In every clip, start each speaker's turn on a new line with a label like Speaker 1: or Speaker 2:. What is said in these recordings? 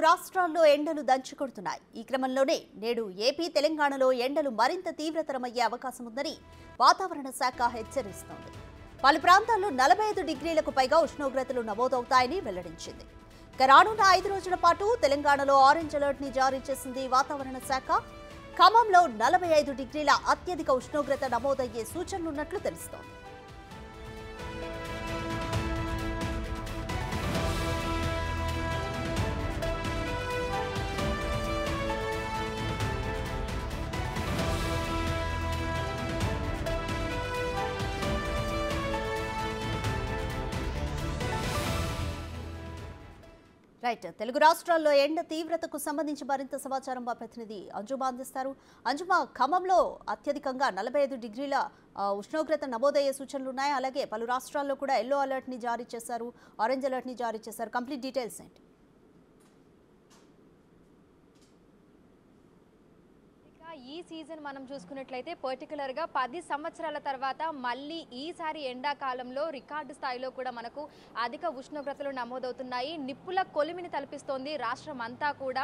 Speaker 1: రాష్ట్రాల్లో ఎండలు దంచుకొడుతున్నాయి. ఈ క్రమంలోనే నేడు ఏపీ, తెలంగాణలో ఎండలు మరింత తీవ్రతరమయ్యే అవకాశం ఉందని వాతావరణ శాఖ హెచ్చరిస్తోంది. పలు ప్రాంతాల్లో 45 డిగ్రీలకు పైగా ఉష్ణోగ్రతలు నమోదవుతాయని వెల్లడించింది. రానున్న 5 రోజుల పాటు తెలంగాణలో ఆరెంజ్ అలర్ట్ ని జారీ చేసింది వాతావరణ శాఖ. ఖమ్మంలో 45 డిగ్రీల అత్యధిక ఉష్ణోగ్రత నమోదయ్యే సూచనలున్నట్లు తెలుస్తోంది. రైట్, తెలుగు రాష్ట్రాల్లో ఎండ తీవ్రతకు సంబంధించి మరింత సమాచారం మా ప్రతినిధి అంజుమా అందిస్తారు. అంజుమా, ఖమ్మంలో అత్యధికంగా 45 డిగ్రీల ఉష్ణోగ్రత నమోదయ్యే సూచనలు ఉన్నాయి. అలాగే పలు రాష్ట్రాల్లో కూడా ఎల్లో అలర్ట్ ని జారీ చేశారు, ఆరెంజ్ అలర్ట్ ని జారీ చేశారు. కంప్లీట్ డీటెయిల్స్ ఏంటి?
Speaker 2: ఈ సీజన్ మనం చూసుకున్నట్లయితే పర్టికులర్గా 10 సంవత్సరాల తర్వాత మళ్ళీ ఈసారి ఎండాకాలంలో రికార్డు స్థాయిలో కూడా మనకు అధిక ఉష్ణోగ్రతలు నమోదవుతున్నాయి. నిప్పుల కొలిమిని తలపిస్తోంది రాష్ట్రం అంతా కూడా.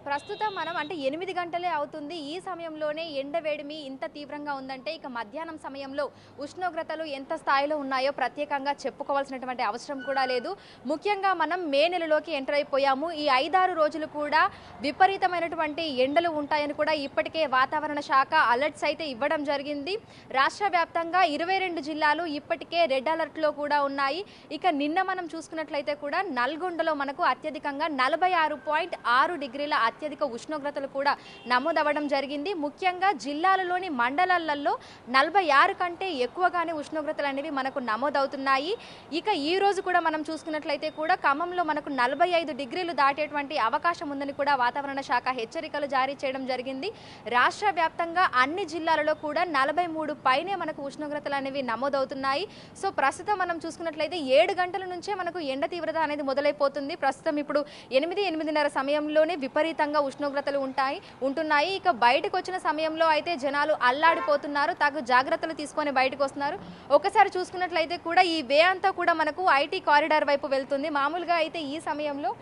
Speaker 2: ప్రస్తుతం మనం అంటే 8 గంటలే అవుతుంది. ఈ సమయంలోనే ఎండ వేడిమి ఇంత తీవ్రంగా ఉందంటే ఇక మధ్యాహ్నం సమయంలో ఉష్ణోగ్రతలు ఎంత స్థాయిలో ఉన్నాయో ప్రత్యేకంగా చెప్పుకోవాల్సినటువంటి అవసరం కూడా లేదు. ముఖ్యంగా మనం మే నెలలోకి ఎంటర్ అయిపోయాము. ఈ 5-6 రోజులు కూడా విపరీతమైనటువంటి ఎండలు ఉంటాయని కూడా ఇప్పటికే వాతావరణ శాఖ అలర్ట్స్ అయితే ఇవ్వడం జరిగింది. రాష్ట్ర వ్యాప్తంగా 22 జిల్లాలు ఇప్పటికే రెడ్ అలర్ట్లో కూడా ఉన్నాయి. ఇక నిన్న మనం చూసుకున్నట్లయితే కూడా నల్గొండలో మనకు అత్యధికంగా 46.6 డిగ్రీల అత్యధిక ఉష్ణోగ్రతలు కూడా నమోదవ్వడం జరిగింది. ముఖ్యంగా జిల్లాలలోని మండలాలలో 46 కంటే ఎక్కువగానే ఉష్ణోగ్రతలు అనేవి మనకు నమోదవుతున్నాయి. ఇక ఈ రోజు కూడా మనం చూసుకున్నట్లయితే కూడా ఖమ్మంలో మనకు 45 డిగ్రీలు దాటేటువంటి అవకాశం ఉందని కూడా వాతావరణ శాఖ హెచ్చరికలు జారీ చేయడం జరిగింది. రాష్ట్ర వ్యాప్తంగా అన్ని జిల్లాలలో కూడా 43 పైనే మనకు ఉష్ణోగ్రతలు అనేవి నమోదవుతున్నాయి. సో ప్రస్తుతం మనం చూసుకున్నట్లయితే 7 గంటల నుంచే మనకు ఎండ తీవ్రత అనేది మొదలైపోతుంది. ప్రస్తుతం ఇప్పుడు 8-8:30 సమయంలోనే విపరీతంగా ఉష్ణోగ్రతలు ఉంటున్నాయి. ఇక బయటకు వచ్చిన సమయంలో అయితే జనాలు అల్లాడిపోతున్నారు, తగు జాగ్రత్తలు తీసుకొని బయటకు వస్తున్నారు. ఒకసారి చూసుకున్నట్లయితే కూడా ఈ వే అంతా కూడా మనకు ఐటీ కారిడార్ వైపు వెళ్తుంది. మామూలుగా అయితే ఈ సమయంలో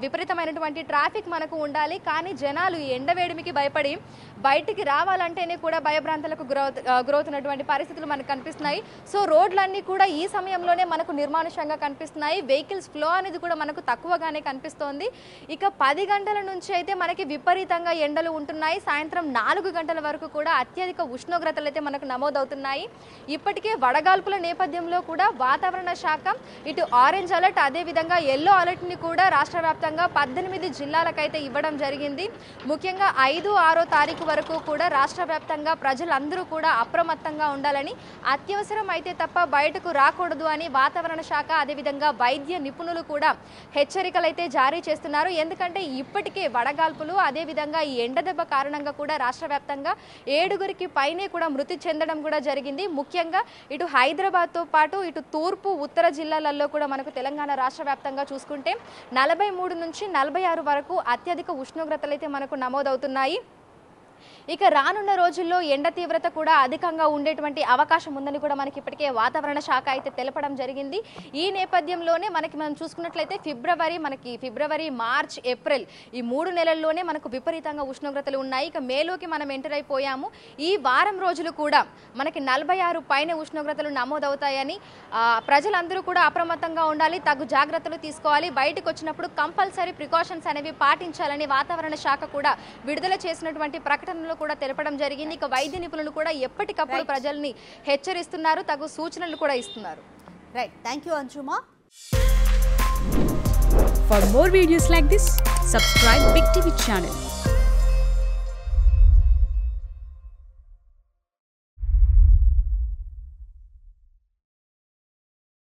Speaker 2: విపరీతమైనటువంటి ట్రాఫిక్ మనకు ఉండాలి. కానీ జనాలు ఎండవేడిమికి భయపడి బయటికి రావాలంటేనే కూడా భయభ్రాంతులకు గురవుతున్నటువంటి పరిస్థితులు మనకు కనిపిస్తున్నాయి. సో రోడ్లన్నీ కూడా ఈ సమయంలోనే మనకు నిర్మానుష్యంగా కనిపిస్తున్నాయి. వెహికల్స్ ఫ్లో అనేది కూడా మనకు తక్కువగానే కనిపిస్తోంది. ఇక 10 గంటల నుంచి అయితే మనకి విపరీతంగా ఎండలు ఉంటున్నాయి. సాయంత్రం 4 గంటల వరకు కూడా అత్యధిక ఉష్ణోగ్రతలు అయితే మనకు నమోదవుతున్నాయి. ఇప్పటికే వడగాల్పుల నేపథ్యంలో కూడా వాతావరణ శాఖ ఇటు ఆరెంజ్ అలర్ట్, అదేవిధంగా ఎల్లో అలర్ట్ ని కూడా రాష్ట్ర వ్యాప్తంగా 18 జిల్లాలకైతే ఇవ్వడం జరిగింది. ముఖ్యంగా 5-6 తారీఖు వరకు కూడా రాష్ట్ర వ్యాప్తంగా ప్రజలందరూ కూడా అప్రమత్తంగా ఉండాలని, అత్యవసరం అయితే తప్ప బయటకు రాకూడదు అని వాతావరణ శాఖ అదేవిధంగా వైద్య నిపుణులు కూడా హెచ్చరికలు అయితే జారీ చేస్తున్నారు. ఎందుకంటే ఇప్పటికే వడగాల్పులు అదేవిధంగా ఈ ఎండదెబ్బ కారణంగా కూడా రాష్ట్ర వ్యాప్తంగా 7 పైనే కూడా మృతి చెందడం కూడా జరిగింది. ముఖ్యంగా ఇటు హైదరాబాద్తో పాటు ఇటు తూర్పు, ఉత్తర జిల్లాలలో కూడా మనకు తెలంగాణ రాష్ట్ర వ్యాప్తంగా చూసుకుంటే 43 నుంచి 46 వరకు అత్యధిక ఉష్ణోగ్రతలు అయితే మనకు నమోదవుతున్నాయి. ఇక రానున్న రోజుల్లో ఎండ తీవ్రత కూడా అధికంగా ఉండేటువంటి అవకాశం ఉందని కూడా మనకి ఇప్పటికే వాతావరణ శాఖ అయితే తెలపడం జరిగింది. ఈ నేపథ్యంలోనే మనం చూసుకున్నట్లయితే ఫిబ్రవరి, మార్చ్, ఏప్రిల్ ఈ 3 నెలల్లోనే మనకు విపరీతంగా ఉష్ణోగ్రతలు ఉన్నాయి. ఇక మేలోకి మనం ఎంటర్ అయిపోయాము. ఈ వారం రోజులు కూడా మనకి 46 పైన ఉష్ణోగ్రతలు నమోదవుతాయని ప్రజలందరూ కూడా అప్రమత్తంగా ఉండాలి, తగు జాగ్రత్తలు తీసుకోవాలి. బయటకు వచ్చినప్పుడు కంపల్సరీ ప్రికాషన్స్ అనేవి పాటించాలని వాతావరణ శాఖ కూడా విడుదల చేసినటువంటి ప్రకటనలో కూడా తెలపడం జరిగింది. ఇక వైద్య నిపుణులు కూడా ఎప్పటికప్పుడు ప్రజల్ని హెచ్చరిస్తున్నారు, తగు సూచనలు కూడా ఇస్తున్నారు.
Speaker 1: రైట్, థాంక్యూ అంజుమా.
Speaker 3: For more videos like this, subscribe Big TV channel.